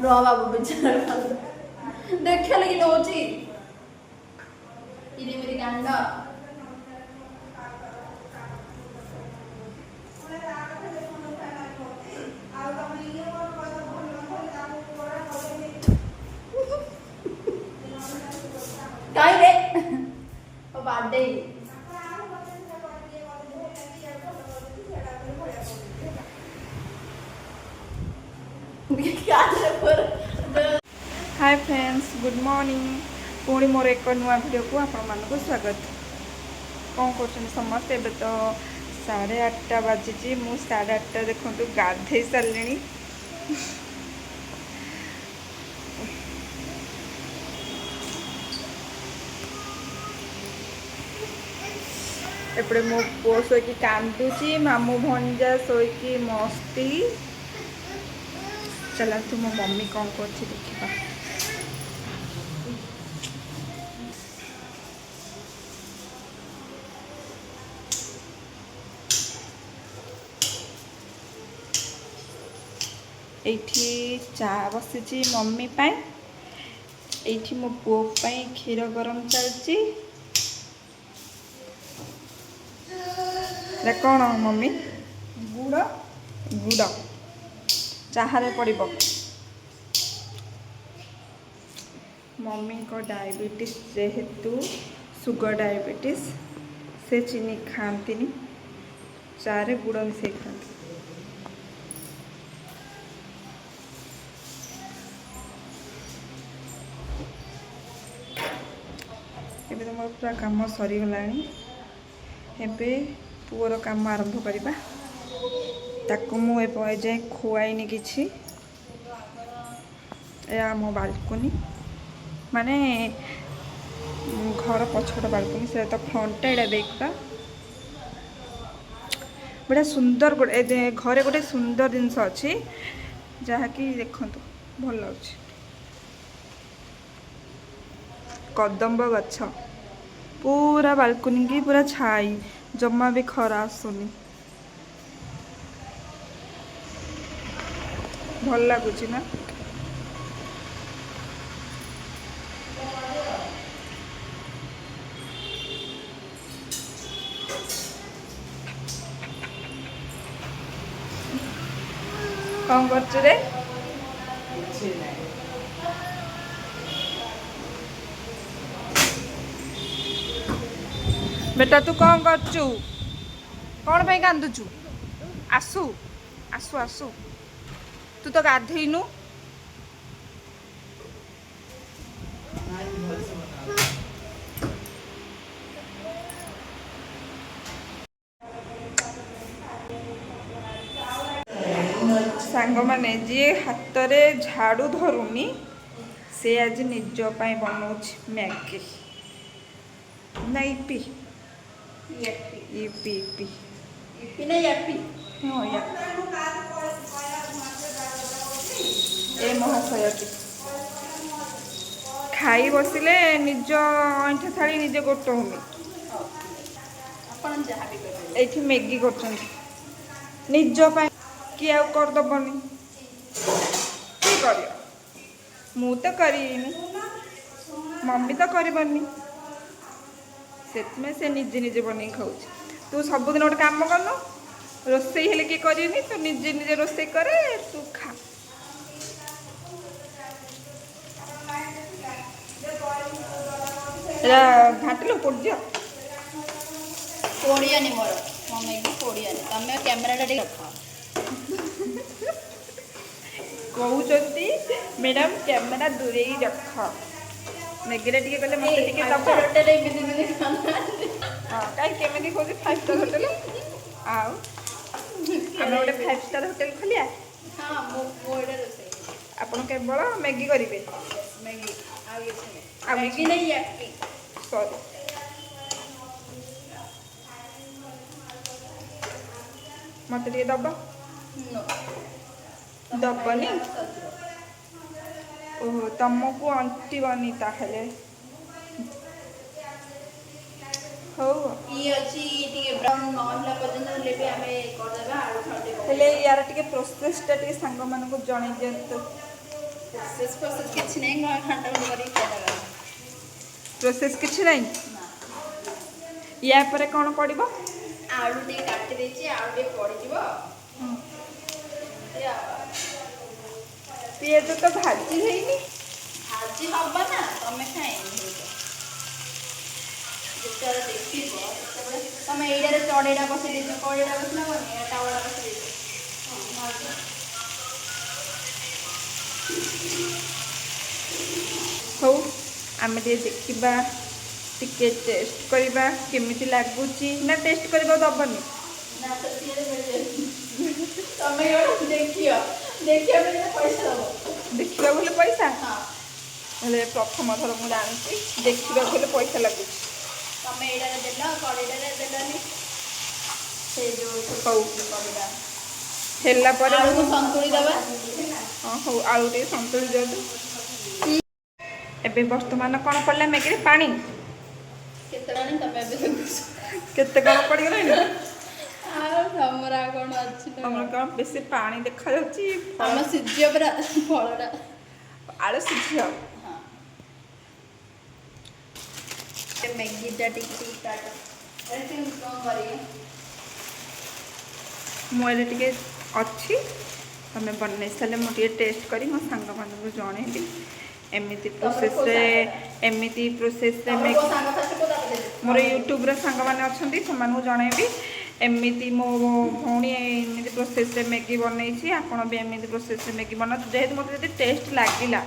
रो बाबू बेचारा देखिया लगी नोची इने मेरी गांडा काहिबे ओ birthday hi friends good morning पुणी मोर एक नुआ वीडियो को आपण मानक स्वागत कौन कर समस्ते एबे तो 8:30 बाजी मु 8:30 देखु गाधे सारे एपटे मो पुओ शोकी कांदुची मामू भंजा शोकी मस्ती चलतु मो मम्मी कौन कर देखा एठी चा बसी मम्मी पाई एठी मो पुओ पाई क्षीर गरम चलची कौन मम्मी गुड़ गुड़ चाहारे पड़िबो मम्मी को डायबिटीज जेहेतु सुगर डायबिटीज से चीनी खाती चारे गुड़ मिसे खाती एबे तो मोर पूरा काम सरीगला एबे पुअर काम आरंभ करवा ताकू मुझे जाए खुआईनी कि मो बालकनी माने घर पछपट बालकनी से तो फ्रंट एटा देखा बड़ा सुंदर गोटे घरे गोटे सुंदर जिनस अच्छी जहाँकि देखु भल लगे कदम्ब गछ पूरा बालकनी की पूरा छाई जमा भी खरा आसुनी भल लगुच ना कौन कर रे बेटा तू कौन करचु कौन पे कांदुचु आसु आसु आसु तू तो गाधेनु सांग माने जी हाथ रे झाड़ू धरुनी से आज निज पाई बनाउछ मैगी ना इपी इपी इपी इपी ना यापी हाँ या ए महाशयटी खाई बसिले निज अंठा थाली निजे गोटोमी ये मैगी कर निज किए आउ करदबनी कि कर मु तो करी मम्मी तो करबनी से निजे निजे बन खाऊ तू सबुदिन गोटे कम करनु रोसे हेले किए करनी तू निजे निजे रोसे करे तू खा घाटलु पड़ज पोड़ियानी मोर मम्मी की पोड़ियानी तमें कैमेरा रख कहते मैडम कैमेरा दूरे ही रख मैगी टे कले मत हाँ कहीं केमी कौन 5 स्टार होटेल आम गोटे 5 स्टार होटेल खोलिया आपन केवल मैगी करेंगे मैगी नहीं सॉरी मत दब दबनी ओहो तुमको अंटबनी ताहले हो ये अछि टिके ब्राउन नहला पर्यंत ले भी हमें कर देबा आलू खंडे हेले यार टिके प्रोसेस टा टिके संग मन को जणे दियंत प्रोसेस किसी नहीं घंटा कर प्रोसेस किसी नहीं या पर कौन पड़ो आलू टे काटी देछि आलू टे पड़िजिवो पियाज तो भाजी है भाजी हबा ना तमे खाइनी जेतरे देखिबो तमे एइडारे चढ़ेड़ा बसि देछ कड़ेड़ा बसला बनी टावड़ा बसि देछ हो आम देखा टिके टेस्ट करवा केमिति लागुची ना टेस्ट करबा दबनी ना तो तमे देखियो देखियो पैसा दबो देखा बोले पैसा हां हेले प्रथम थर मु जानछि देखा बोले पैसा लागुची तमे एइडारे देला कड़ेडारे देलानी से जो हौ कड़ेडा हेला पर आलू संतुली दबा हां हौ आलू टे संतुली दियौ एबे वर्तमान कौन पड़ला मैगी पानी केतरानी तमे बे केते कौन पड़ गला आ हमरा कोन अछि हमर कौन बेसी पानी देखा जाउची हम सिजियो परा फळडा आलू सिझियो हां ए मैगी टा टिकी स्टार्ट ऐसे कौन करिए मोरे टिके अच्छी तमे बनने साले मो टिके टेस्ट करी मो संग मान को जणेबी एमिति प्रोसेस रे मोर यूट्यूब रे संग माने अछंती समान को जणेबी एमिति मो भौणी एमिति प्रोसेस रे मैगी बनई छी आपण भी एमिति प्रोसेस रे मैगी बना जेहेतु मते जदी टेस्ट लागिला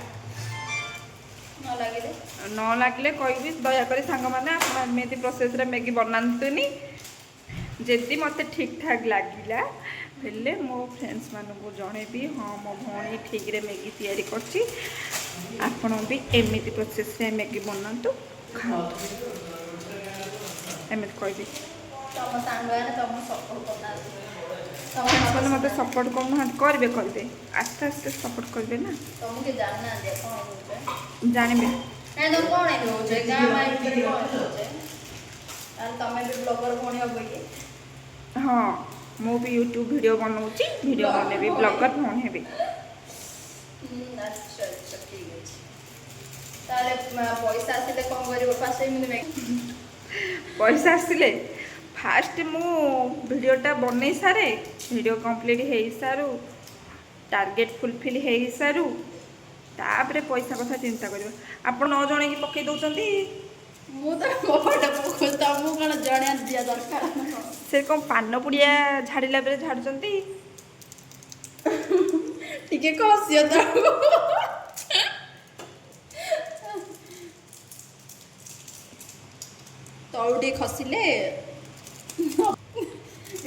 न लागले कहबी दया करी संग माने आपण एमिति प्रोसेस रे मैगी बनांतुनी जदि मते ठीक ठाक लागिला हेले मो फ्रेंड्स मानू को जणेबी हाँ मो भौणी ठीक रे मैगी तैयारी करछि आपण भी एमिति प्रोसेस रे मैगी बनातु खातु एमिति कहबी तम सांगवाने तम सपोर्ट करना फ्रेंड्स माने मते सपोर्ट करना करबे करबे आस्ते आस्ते सपोर्ट करबे ना तम के जानना दे कोन होचे जानबे ए तो कोन है होचे गा माई भी कोन होचे और तमे भी ब्लॉगर कोन होबे के हाँ मु भी यूट्यूब वीडियो बनाउची वीडियो बने भी ब्लॉगर फोन हेबे अच्छा अच्छा ठीक है ताले पैसा आसिले कोन करिवो फास्ट मुझे पैसा आसिले फास्ट मु वीडियोटा बनै सारे वीडियो कंप्लीट हे सारू टार्गेट फुलफिल हे सारू तापरे पैसा कथा चिंता करिवो आपण न जणे की पकई दोचंती मु तो मोबाइल पकोता मु कण जणिया दिया दरकार से कौन पान पुड़िया झाड़िला बेले झाड़ुचंती टिके कसियो त तौडी खसिले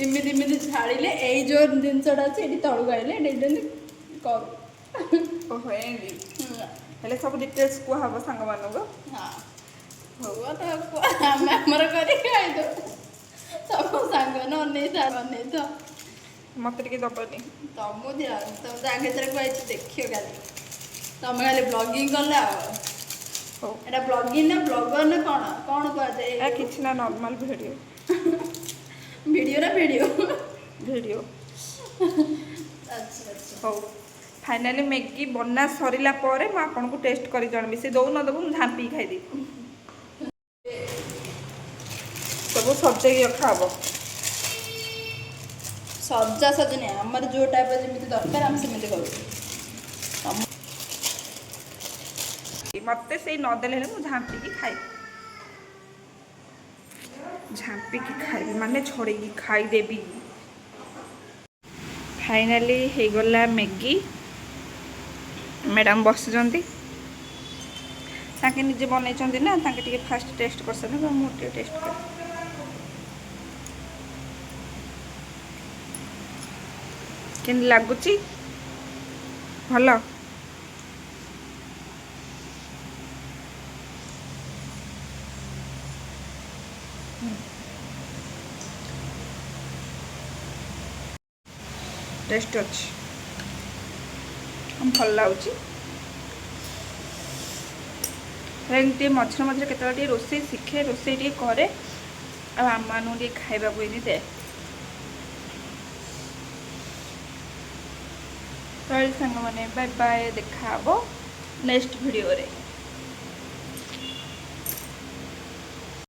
इमिति इमिति झाड़िले एई जो जिनसडा अछि एटी तळु गाइले डेडन कर ओहो एंदी हेले सब डिटेल्स को हबो संग मानको हां होवा तो हम हमर करी खाइ दो सब संग न तो मत टिके दबनी तम दिया तम आगे तरह को आइछ देखियो गाली तम गाली ब्लॉगिंग करला हो एटा ब्लॉगिंग ना ब्लॉगर ना कोन को दे ए किछ ना नॉर्मल वीडियो वीडियो ना वीडियो वीडियो अच्छा अच्छा हो फाइनली मैगी बना सरिला परे म आपन को टेस्ट करी जानबी से दो न दबो म झांपी खाइ दी सब सब्जी खाबो सज्जा सजने हमर जो टाइप जेमिति दरकार हम सेमिति करू मत से नदेले मु झांपी की खाई झांपी की खाई माने छोड़ी की खाई देबी फाइनली हे गला मैगी मैडम बस जंती ताके निजे बनै चंदी ना ताके टिके फास्ट टेस्ट कर सने मु टिके टेस्ट कर केन लागुची भलो टेस्ट अच्छी भल लगुच एमती मझे मझे केत रोसे शिखे रोसे करे आम मान खावा दे ରହିଲି ସାଙ୍ଗମାନେ, ବାଏ ବାଏ, ଦେଖା ହବ ନେକ୍ସଟ ଭିଡ଼ିଓରେ।